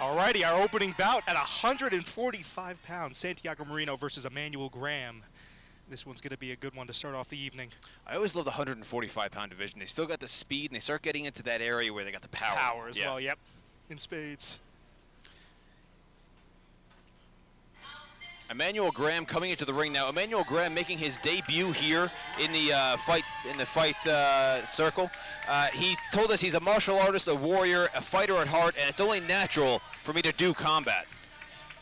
Alrighty, our opening bout at 145 pounds, Santiago Marino versus Emmanuel Graham. This one's going to be a good one to start off the evening. I always love the 145-pound division. They still got the speed, and they start getting into that area where they got the power. Power as well, yep, in spades. Emmanuel Graham coming into the ring now. Emmanuel Graham making his debut here in the fight circle. He told us he's a martial artist, a warrior, a fighter at heart, and it's only natural for me to do combat.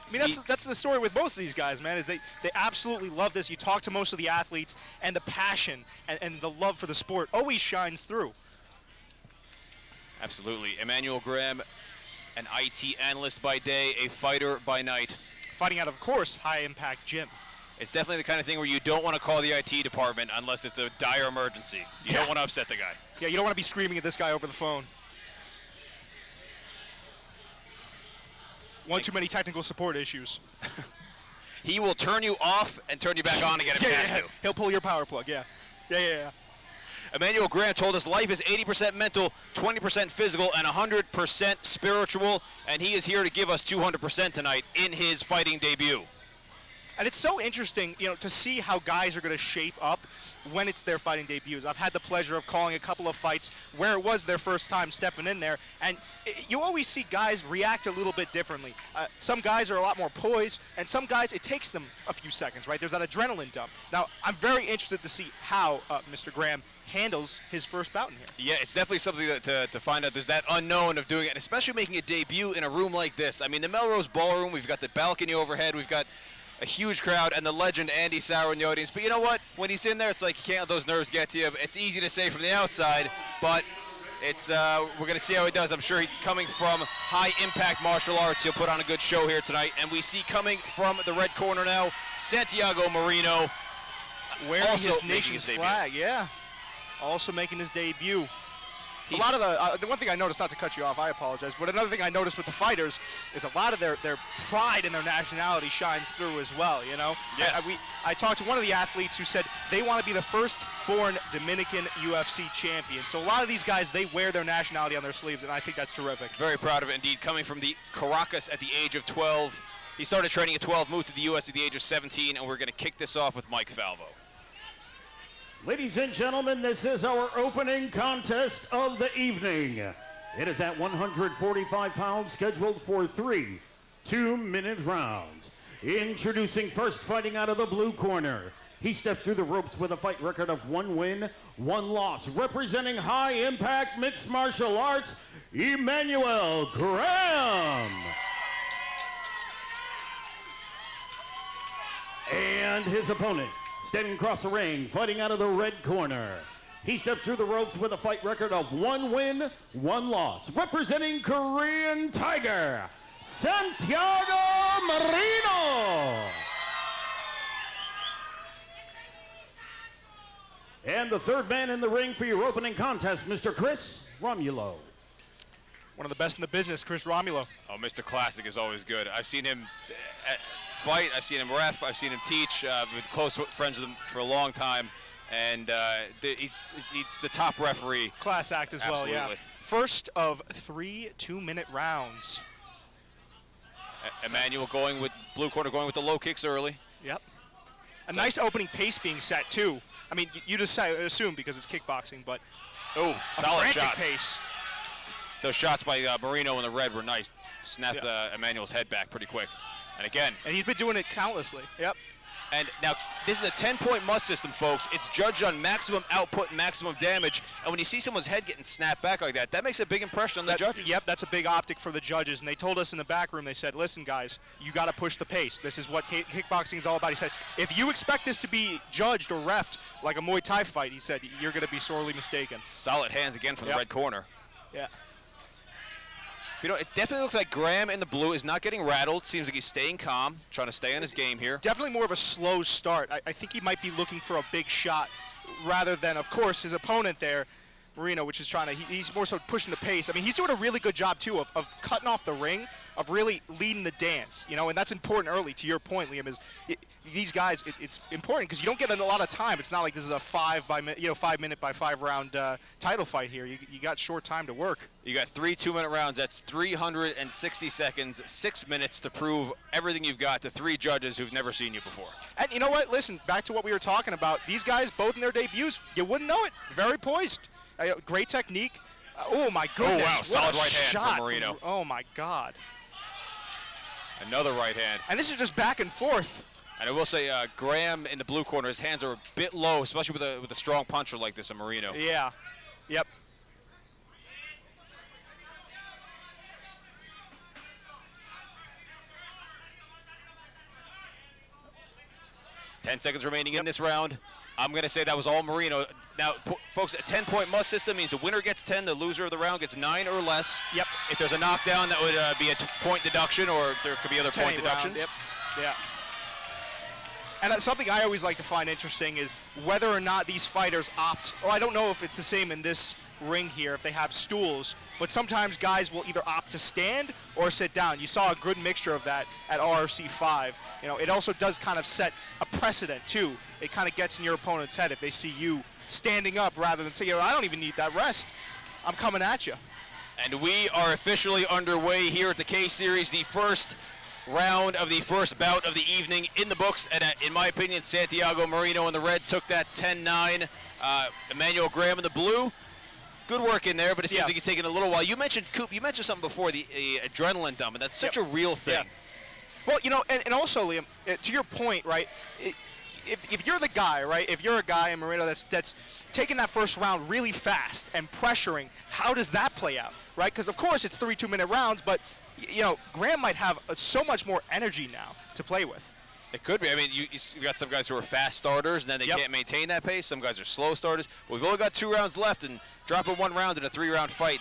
I mean, that's the story with most of these guys, man, is they absolutely love this. You talk to most of the athletes, and the passion and the love for the sport always shines through. Absolutely. Emmanuel Graham, an IT analyst by day, a fighter by night. Fighting out of course, High Impact Gym. It's definitely the kind of thing where you don't want to call the IT department unless it's a dire emergency. You don't want to upset the guy. Yeah, you don't want to be screaming at this guy over the phone. One too many technical support issues. He will turn you off and turn you back on again if he has to. He'll pull your power plug, yeah. Yeah. Emmanuel Graham told us life is 80% mental, 20% physical, and 100% spiritual, and he is here to give us 200% tonight in his fighting debut. And it's so interesting, you know, to see how guys are going to shape up when it's their fighting debuts. I've had the pleasure of calling a couple of fights where it was their first time stepping in there, and you always see guys react a little bit differently. Some guys are a lot more poised, and some guys, it takes them a few seconds, right? There's that adrenaline dump. Now, I'm very interested to see how Mr. Graham handles his first bout in here. Yeah, it's definitely something to find out. There's that unknown of doing it, and especially making a debut in a room like this. I mean, the Melrose Ballroom, we've got the balcony overhead, we've got a huge crowd, and the legend Andy Sauer in the audience. But you know what? When he's in there, it's like you can't let those nerves get to you. It's easy to say from the outside, but it's we're going to see how he does. I'm sure coming from high-impact martial arts, he'll put on a good show here tonight. And we see coming from the red corner now, Santiago Marino, wearing also his nation's flag, yeah. Also making his debut. A lot of the one thing I noticed, not to cut you off, I apologize, but another thing I noticed with the fighters is a lot of their pride in their nationality shines through as well, you know? Yes. I talked to one of the athletes who said they want to be the first-born Dominican UFC champion. So a lot of these guys, they wear their nationality on their sleeves, and I think that's terrific. Very proud of it indeed. Coming from the Caracas at the age of 12. He started training at 12, moved to the U.S. at the age of 17, and we're going to kick this off with Mike Falvo. Ladies and gentlemen, this is our opening contest of the evening. It is at 145 pounds, scheduled for 3 2-minute rounds. Introducing first, fighting out of the blue corner. He steps through the ropes with a fight record of 1 win, 1 loss. Representing High Impact Mixed Martial Arts, Emmanuel Graham. And his opponent, standing across the ring, fighting out of the red corner. He steps through the ropes with a fight record of 1 win, 1 loss. Representing Korean Tiger, Santiago Marino. And the third man in the ring for your opening contest, Mr. Chris Romulo. One of the best in the business, Chris Romulo. Oh, Mr. Classic is always good. I've seen him fight, I've seen him ref, I've seen him teach. I've been close friends with him for a long time, and he's the top referee. Class act as Absolutely. well, yeah. First of 3 2-minute rounds. Emmanuel going with blue corner, going with the low kicks early. Yep. A nice opening pace being set too. I mean, you just assume because it's kickboxing, but solid shots. Pace. Those shots by Marino in the red were nice. Snapped Emmanuel's head back pretty quick. And again. And he's been doing it countlessly. Yep. And now, this is a 10-point must system, folks. It's judged on maximum output and maximum damage. And when you see someone's head getting snapped back like that makes a big impression on the judges. Yep, that's a big optic for the judges. And they told us in the back room, they said, listen, guys, you got to push the pace. This is what kickboxing is all about. He said, if you expect this to be judged or reffed like a Muay Thai fight, he said, you're going to be sorely mistaken. Solid hands again from the red corner. Yeah. You know, it definitely looks like Graham in the blue is not getting rattled. Seems like he's staying calm, trying to stay on his game here. Definitely more of a slow start. I think he might be looking for a big shot rather than, of course, his opponent there Marino, which is trying to, he's more so pushing the pace. I mean, he's doing a really good job, too, of cutting off the ring, of really leading the dance, you know, and that's important early. To your point, Liam, is these guys, it's important because you don't get a lot of time. It's not like this is a 5 minute by 5 round title fight here. You got short time to work. You got 3 2-minute rounds. That's 360 seconds, 6 minutes to prove everything you've got to 3 judges who've never seen you before. And you know what? Listen, back to what we were talking about. These guys, both in their debuts, you wouldn't know it. Very poised. Great technique. Oh, my goodness. Oh, wow. What Solid a right hand shot from Marino. Oh, my God. Another right hand. And this is just back and forth. And I will say, Graham in the blue corner, his hands are a bit low, especially with a strong puncher like this, Marino. Yeah. Yep. Ten seconds remaining in this round. I'm going to say that was all Marino. Now, folks, a 10-point must system means the winner gets 10, the loser of the round gets 9 or less. Yep. If there's a knockdown, that would be a point deduction, or there could be other point deductions. Yep. Yeah. And something I always like to find interesting is whether or not these fighters opt, I don't know if it's the same in this ring here, if they have stools, but sometimes guys will either opt to stand or sit down. You saw a good mixture of that at RRC 5. You know, it also does kind of set a precedent, too. It kind of gets in your opponent's head if they see you standing up rather than saying, I don't even need that rest. I'm coming at you. And we are officially underway here at the K-Series, the first round of the first bout of the evening in the books. And in my opinion, Santiago Marino in the red took that 10-9. Emmanuel Graham in the blue. Good work in there, but it seems like he's taking a little while. You mentioned, Coop, you mentioned something before, the adrenaline dump, and that's such a real thing. Yeah. Well, you know, and also, Liam, to your point, right, if you're the guy, right, if you're a guy in Marino that's taking that first round really fast and pressuring, how does that play out, right? Because, of course, it's 3 2-minute rounds, but, you know, Graham might have so much more energy now to play with. It could be. I mean, you've got some guys who are fast starters, and then they can't maintain that pace. Some guys are slow starters. But we've only got 2 rounds left, and dropping 1 round in a 3-round fight,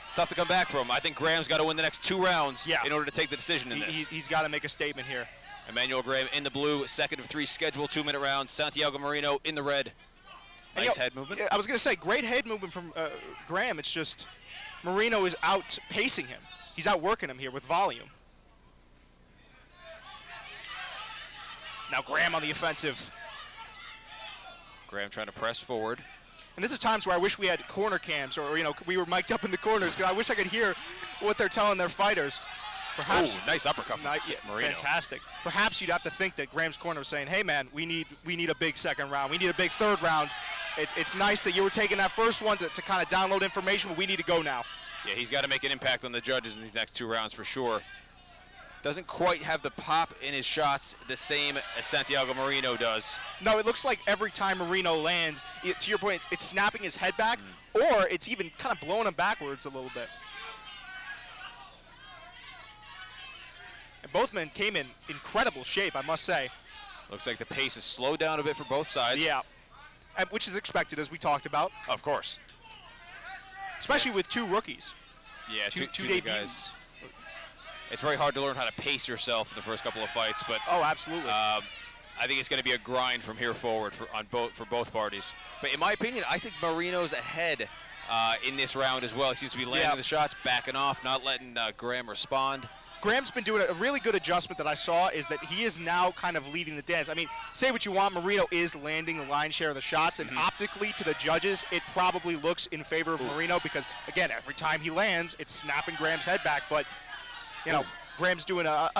it's tough to come back from. I think Graham's got to win the next 2 rounds in order to take the decision in this. He's got to make a statement here. Emmanuel Graham in the blue, second of 3 scheduled 2-minute rounds. Santiago Marino in the red. Nice head movement. I was going to say, great head movement from Graham. It's just Marino is outpacing him. He's outworking him here with volume. Now Graham on the offensive. Graham trying to press forward. And this is times where I wish we had corner cams, or, you know, we were mic'd up in the corners, because I wish I could hear what they're telling their fighters. Perhaps, nice uppercut from Marino. Fantastic. Perhaps you'd have to think that Graham's corner was saying, hey, man, we need a big second round. We need a big third round. It's nice that you were taking that first one to kind of download information, but we need to go now. Yeah, he's got to make an impact on the judges in these next 2 rounds for sure. Doesn't quite have the pop in his shots the same as Santiago Marino does. No, it looks like every time Marino lands, to your point, it's snapping his head back, or it's even kind of blowing him backwards a little bit. And both men came in incredible shape, I must say. Looks like the pace has slowed down a bit for both sides. Yeah, which is expected, as we talked about. Of course. Especially with 2 rookies. Yeah, two debuts. guys. It's very hard to learn how to pace yourself in the first couple of fights, but absolutely. I think it's going to be a grind from here forward for both parties. But in my opinion, I think Marino's ahead in this round as well. He seems to be landing the shots, backing off, not letting Graham respond. Graham's been doing a really good adjustment that I saw is that he is now kind of leading the dance. I mean, say what you want, Marino is landing the lion's share of the shots, and optically to the judges, it probably looks in favor of Marino because, again, every time he lands, it's snapping Graham's head back. But, you know, Graham's doing a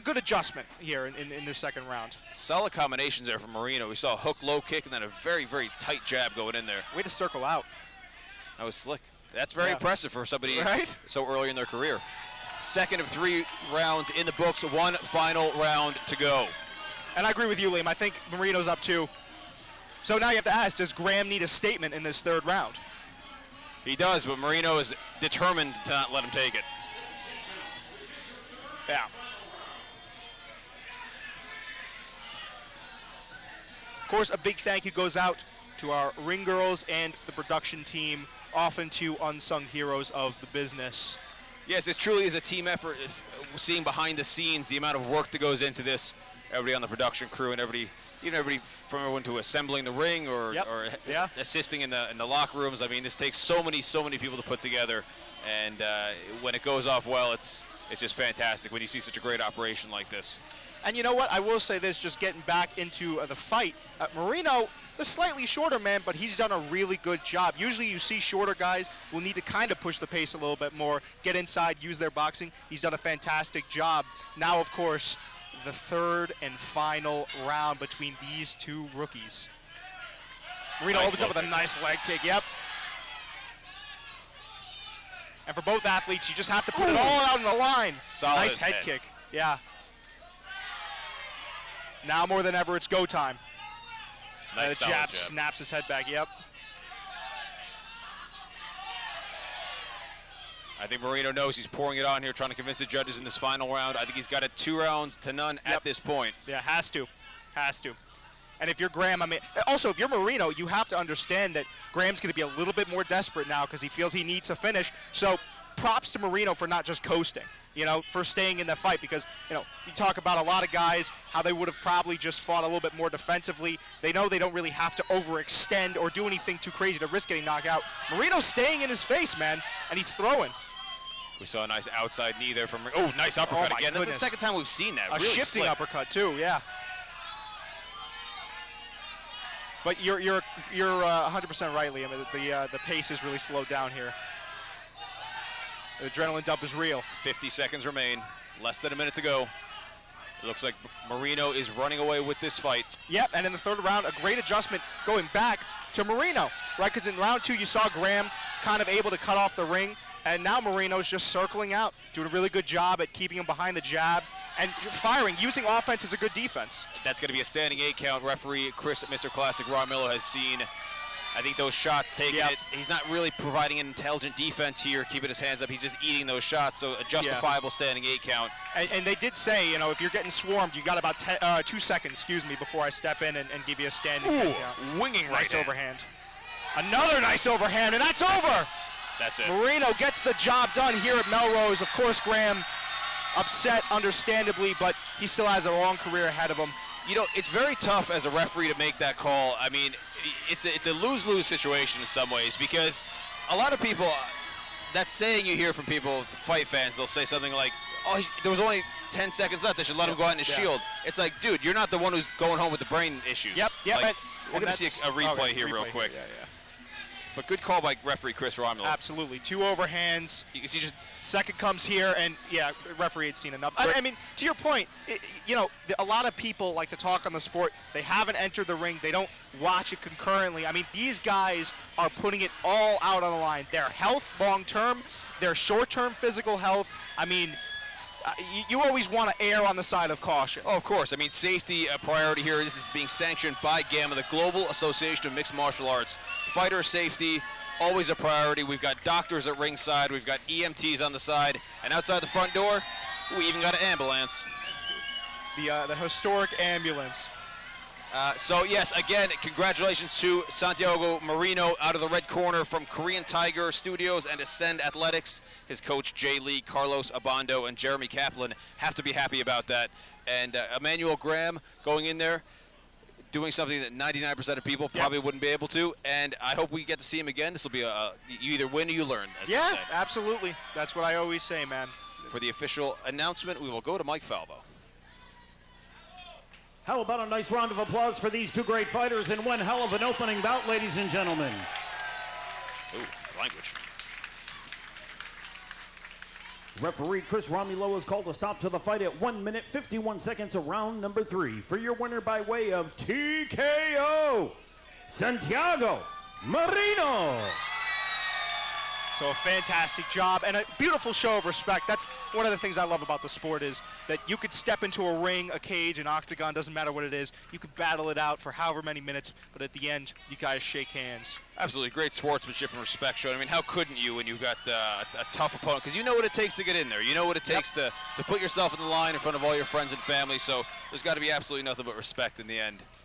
good adjustment here in this second round. Solid combinations there from Marino. We saw a hook, low kick, and then a very, very tight jab going in there. Way to circle out. That was slick. That's very impressive for somebody so early in their career. Second of 3 rounds in the books, 1 final round to go. And I agree with you, Liam. I think Marino's up 2. So now you have to ask, does Graham need a statement in this 3rd round? He does, but Marino is determined to not let him take it. Yeah. Of course, a big thank you goes out to our ring girls and the production team, often 2 unsung heroes of the business. Yes, this truly is a team effort. Seeing behind the scenes the amount of work that goes into this, everybody on the production crew and everybody everybody from everyone to assembling the ring or assisting in the locker rooms. I mean, this takes so many people to put together, and when it goes off well, it's just fantastic when you see such a great operation like this. And you know what? I will say this, just getting back into the fight. Marino, the slightly shorter man, but he's done a really good job. Usually you see shorter guys will need to kind of push the pace a little bit more, get inside, use their boxing. He's done a fantastic job. Now, of course, the third and final round between these two rookies. Marino opens up with a nice leg kick, yep. And for both athletes, you just have to put it all out on the line. Solid nice head kick, yeah. Now more than ever, it's go time. Nice the jab snaps his head back, yep. I think Marino knows he's pouring it on here, trying to convince the judges in this final round. I think he's got it 2-0 at this point. Yeah, has to. And if you're Graham, I mean, also if you're Marino, you have to understand that Graham's going to be a little bit more desperate now because he feels he needs a finish. So props to Marino for not just coasting, for staying in the fight, because, you talk about a lot of guys, how they would have probably just fought a little bit more defensively. They know they don't really have to overextend or do anything too crazy to risk getting knocked out. Marino's staying in his face, man, and he's throwing. We saw a nice outside knee there from, nice uppercut again. Goodness. That's the second time we've seen that. A really shifting slick uppercut too, yeah. But you're 100% right, Liam. The pace is really slowed down here. The adrenaline dump is real. 50 seconds remain. Less than a minute to go. It looks like Marino is running away with this fight. Yep, and in the third round, a great adjustment going back to Marino, right? Because in round 2, you saw Graham kind of able to cut off the ring, and now Marino's just circling out, doing a really good job at keeping him behind the jab and firing. Using offense as a good defense. That's going to be a standing 8 count. Referee Chris at Mr. Classic Romillo has seen, I think, those shots taking it. He's not really providing an intelligent defense here, keeping his hands up. He's just eating those shots, so a justifiable standing 8 count. And they did say, if you're getting swarmed, you got about 2 seconds, before I step in and give you a standing 10 count. Winging right Nice overhand. Another nice overhand, and that's over. That's it. Marino gets the job done here at Melrose. Of course, Graham upset, understandably, but he still has a long career ahead of him. It's very tough as a referee to make that call. I mean, it's a lose-lose situation in some ways, because a lot of people, that saying you hear from people, fight fans, they'll say something like, there was only 10 seconds left, they should let him go out in his shield. It's like, dude, you're not the one who's going home with the brain issues. Yep. We're going to see a replay here real quick. Yeah. But good call by referee Chris Romillo. Absolutely. 2 overhands. You can see just second comes here, and referee had seen enough. I mean, to your point, a lot of people like to talk on the sport. They haven't entered the ring. They don't watch it concurrently. I mean, these guys are putting it all out on the line. Their health long-term, their short-term physical health. I mean, you always want to err on the side of caution. Oh, of course. I mean, safety a priority here. This is being sanctioned by GAMA, the Global Association of Mixed Martial Arts. Fighter safety, always a priority. We've got doctors at ringside. We've got EMTs on the side. And outside the front door, we even got an ambulance. The historic ambulance. So, yes, again, congratulations to Santiago Marino out of the red corner from Korean Tiger Studios and Ascend Athletics. His coach, Jay Lee, Carlos Abando, and Jeremy Kaplan have to be happy about that. And Emmanuel Graham going in there, doing something that 99% of people probably wouldn't be able to. And I hope we get to see him again. This will be you either win or you learn, as they say. Absolutely. That's what I always say, man. For the official announcement, we will go to Mike Falvo. How about a nice round of applause for these two great fighters in one hell of an opening bout, ladies and gentlemen. Ooh, language. Referee Chris Romillo has called a stop to the fight at 1 minute 51 seconds of round number 3. For your winner by way of TKO, Santiago Marino. So a fantastic job and a beautiful show of respect. That's one of the things I love about the sport, is that you could step into a ring, a cage, an octagon, doesn't matter what it is. You could battle it out for however many minutes, but at the end, you guys shake hands. Absolutely. Great sportsmanship and respect shown. I mean, how couldn't you when you've got a tough opponent? Because you know what it takes to get in there. You know what it takes to put yourself in the line in front of all your friends and family. So there's got to be absolutely nothing but respect in the end.